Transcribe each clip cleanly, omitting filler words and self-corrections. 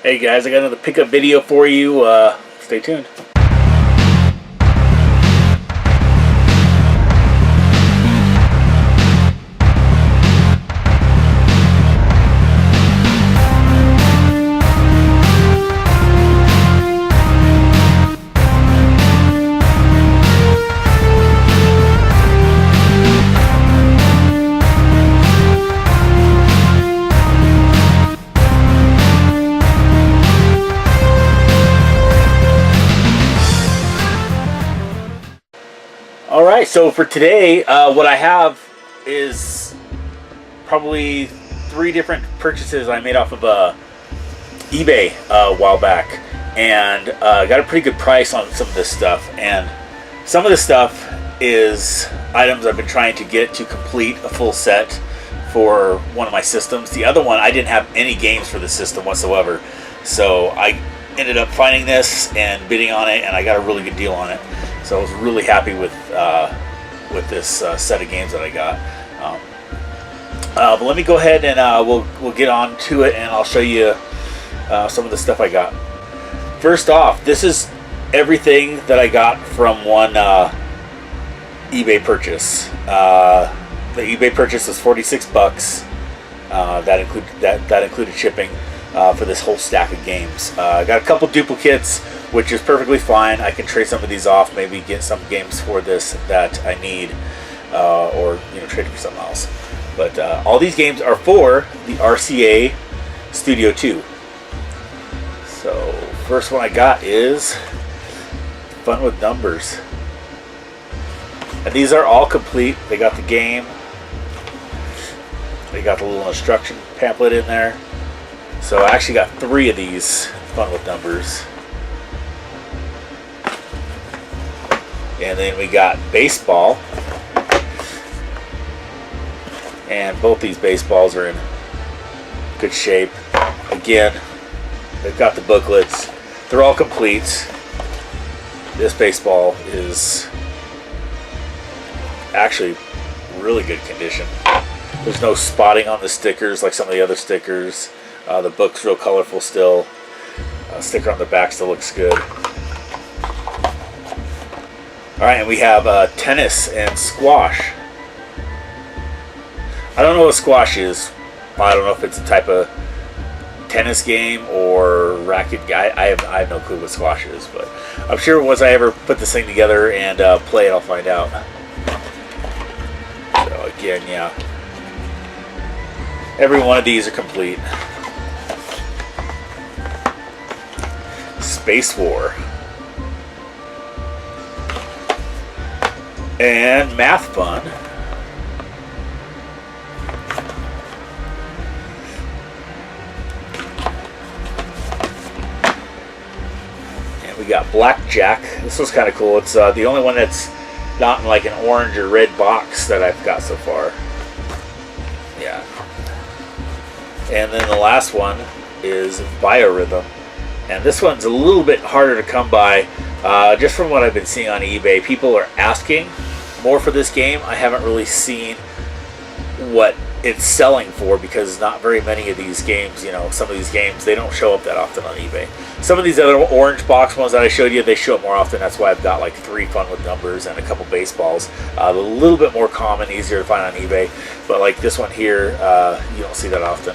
Hey guys, I got another pickup video for you. Stay tuned. Alright, so for today, what I have is probably 3 different purchases I made off of eBay a while back, and got a pretty good price on some of this stuff. And some of this stuff is items I've been trying to get to complete a full set for one of my systems. The other one, I didn't have any games for the system whatsoever, so I ended up finding this and bidding on it, and I got a really good deal on it. So I was really happy with this set of games that I got. But let me go ahead and we'll get on to it, and I'll show you some of the stuff I got. First off, this is everything that I got from one eBay purchase. The eBay purchase was 46 bucks. That included shipping for this whole stack of games. I got a couple duplicates, which is perfectly fine. I can trade some of these off, maybe get some games for this that I need, or trade for something else. But all these games are for the RCA Studio 2. So first one I got is Fun with Numbers, and these are all complete. They got the game, they got the little instruction pamphlet in there. So I actually got 3 of these Fun with Numbers. And then we got baseball, and both these baseballs are in good shape. Again, they've got the booklets. They're all complete. This baseball is actually really good condition. There's no spotting on the stickers like some of the other stickers. The book's real colorful still. Sticker on the back still looks good. Alright, and we have tennis and squash. I don't know what squash is. I don't know if it's a type of tennis game or racket guy. I have no clue what squash is, but I'm sure once I ever put this thing together and play it, I'll find out. So again, yeah, every one of these are complete. Space War and Math Fun. And we got Blackjack. This was kind of cool. It's the only one that's not in like an orange or red box that I've got so far. Yeah. And then the last one is Biorhythm. And this one's a little bit harder to come by. Just from what I've been seeing on eBay, people are asking more for this game. I haven't really seen what it's selling for, because not very many of these games, some of these games, they don't show up that often on eBay. Some of these other orange box ones that I showed you, they show up more often. That's why I've got like 3 Fun with Numbers and a couple baseballs. A little bit more common, easier to find on eBay. But like this one here, you don't see that often.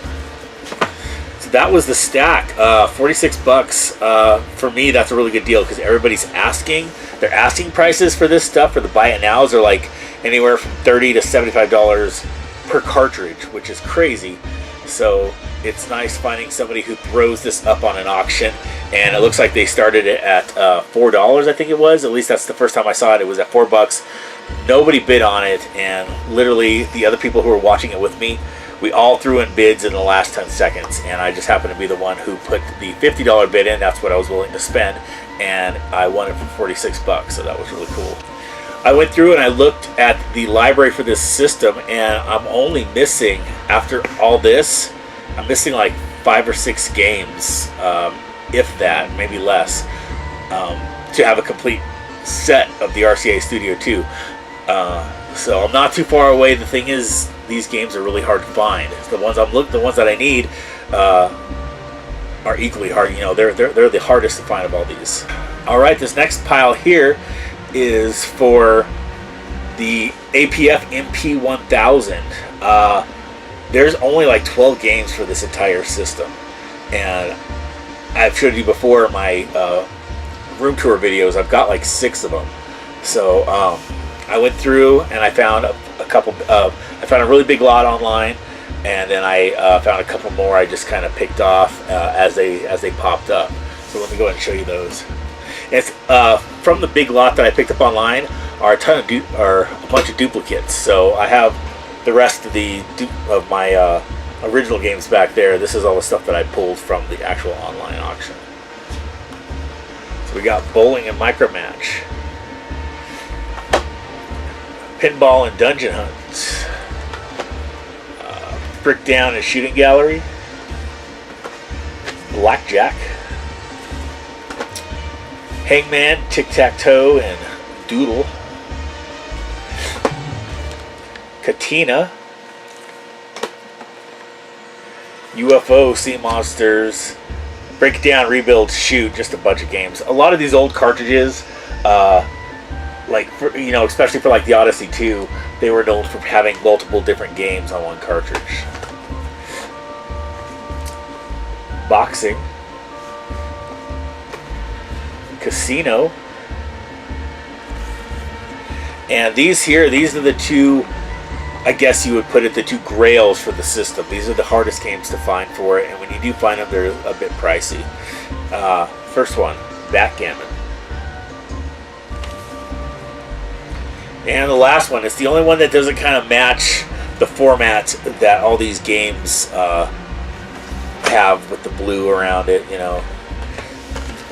So that was the stack. 46 bucks. For me, that's a really good deal, because everybody's asking. Their asking prices for this stuff, for the buy it nows, are like anywhere from $30 to $75 per cartridge, which is crazy. So it's nice finding somebody who throws this up on an auction, and it looks like they started it at $4, I think it was. At least that's the first time I saw it. It was at $4. Nobody bid on it, and literally the other people who were watching it with me, we all threw in bids in the last 10 seconds, and I just happened to be the one who put the $50 bid in. That's what I was willing to spend, and I won it for 46 bucks, so that was really cool. I went through and I looked at the library for this system, and I'm only missing, after all this, I'm missing like 5 or 6 games, if that, maybe less, to have a complete set of the RCA Studio 2. So I'm not too far away. The thing is, these games are really hard to find. The ones that I need are are equally hard. You know, they're the hardest to find of all these. All right, this next pile here is for the APF MP1000. There's only like 12 games for this entire system, and I've showed you before in my room tour videos. I've got like 6 of them. So I went through and I found a couple. I found a really big lot online, and then I found a couple more I just kind of picked off as they popped up. So let me go ahead and show you those. It's from the big lot that I picked up online are a bunch of duplicates. So I have the rest of my original games back there. This is all the stuff that I pulled from the actual online auction. So we got Bowling and Micro Match, Pinball and Dungeon Hunt, Brick Down and Shooting Gallery, Blackjack, Hangman, Tic-Tac-Toe, and Doodle, Katina, UFO, Sea Monsters, Break Down, Rebuild, Shoot, just a bunch of games. A lot of these old cartridges, especially for like the Odyssey 2, they were known for having multiple different games on one cartridge. Boxing, Casino, and these are the two, I guess you would put it, the two grails for the system. These are the hardest games to find for it, and when you do find them, they're a bit pricey. First one, Backgammon. And the last one, it's the only one that doesn't kind of match the format that all these games have with the blue around it, you know.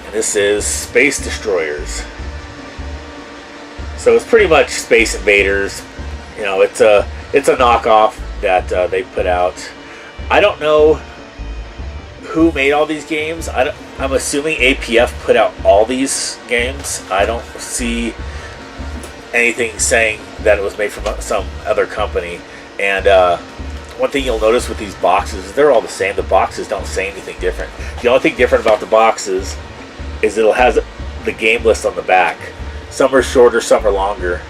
And this is Space Destroyers. So it's pretty much Space Invaders. You know, it's a knockoff that they put out. I don't know who made all these games. I'm assuming APF put out all these games. I don't see anything saying that it was made from some other company. And one thing you'll notice with these boxes is they're all the same. The boxes don't say anything different. The only thing different about the boxes is it has the game list on the back. Some are shorter, some are longer.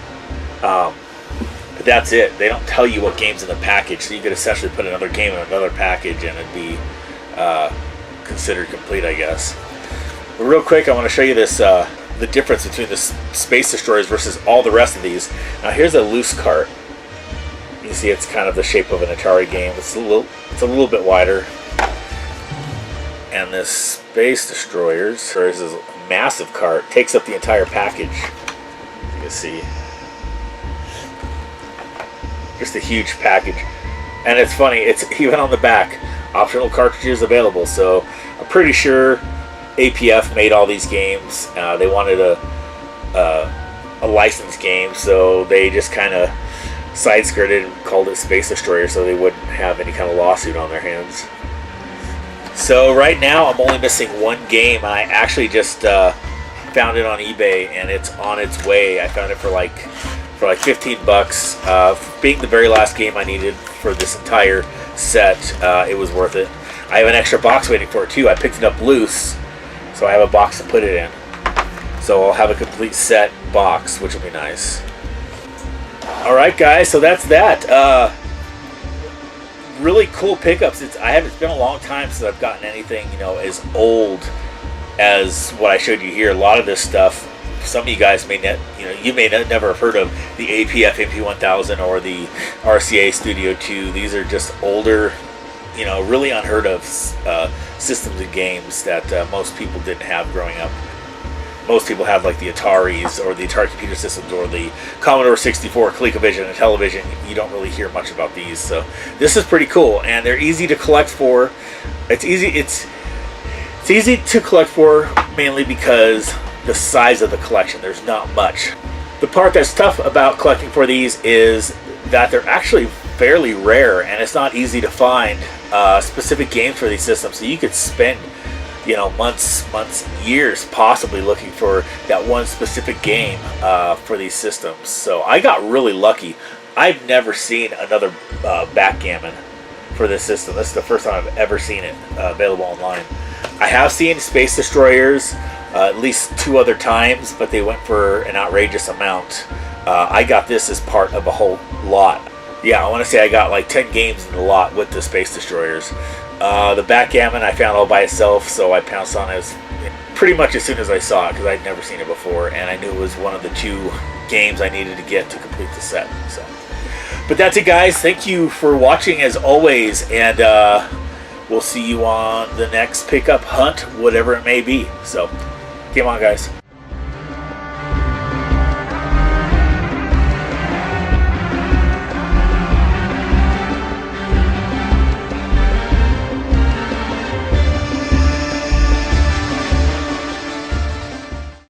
But that's it. They don't tell you what game's in the package, so you could essentially put another game in another package and it'd be considered complete, I guess. But real quick, I want to show you this the difference between the Space Destroyers versus all the rest of these. Now here's a loose cart. You see it's kind of the shape of an Atari game. It's a little bit wider. And this Space Destroyers is a massive cart. Takes up the entire package. You can see. Just a huge package. And it's funny, it's even on the back. Optional cartridges available. So I'm pretty sure APF made all these games. They wanted a licensed game, so they just kind of side-skirted and called it Space Destroyer so they wouldn't have any kind of lawsuit on their hands. So right now I'm only missing one game. I actually just found it on eBay and it's on its way. I found it for like $15. Being the very last game I needed for this entire set, it was worth it. I have an extra box waiting for it too. I picked it up loose, so I have a box to put it in. So I'll have a complete set box, which will be nice. Alright guys, so that's that. Really cool pickups. It's been a long time since I've gotten anything, you know, as old as what I showed you here. A lot of this stuff, some of you guys may never have heard of the APF MP1000 or the RCA Studio 2. These are just older, you know, really unheard of systems and games that most people didn't have growing up. Most people have like the Ataris or the Atari computer systems or the Commodore 64, ColecoVision, and television. You don't really hear much about these. So this is pretty cool, and they're easy to collect for. It's easy to collect for mainly because the size of the collection. There's not much. The part that's tough about collecting for these is that they're actually fairly rare, and it's not easy to find specific games for these systems. So you could spend, you know, months, years possibly looking for that one specific game for these systems. So I got really lucky. I've never seen another backgammon for this system. This is the first time I've ever seen it available online. I have seen Space Destroyers at least 2 other times, but they went for an outrageous amount. I got this as part of a whole lot. Yeah, I want to say I got like 10 games in the lot with the Space Destroyers. The backgammon I found all by itself, so I pounced on it pretty much as soon as I saw it, because I'd never seen it before, and I knew it was one of the 2 games I needed to get to complete the set. So, but that's it, guys. Thank you for watching as always, and we'll see you on the next pickup hunt, whatever it may be. So, game on, guys.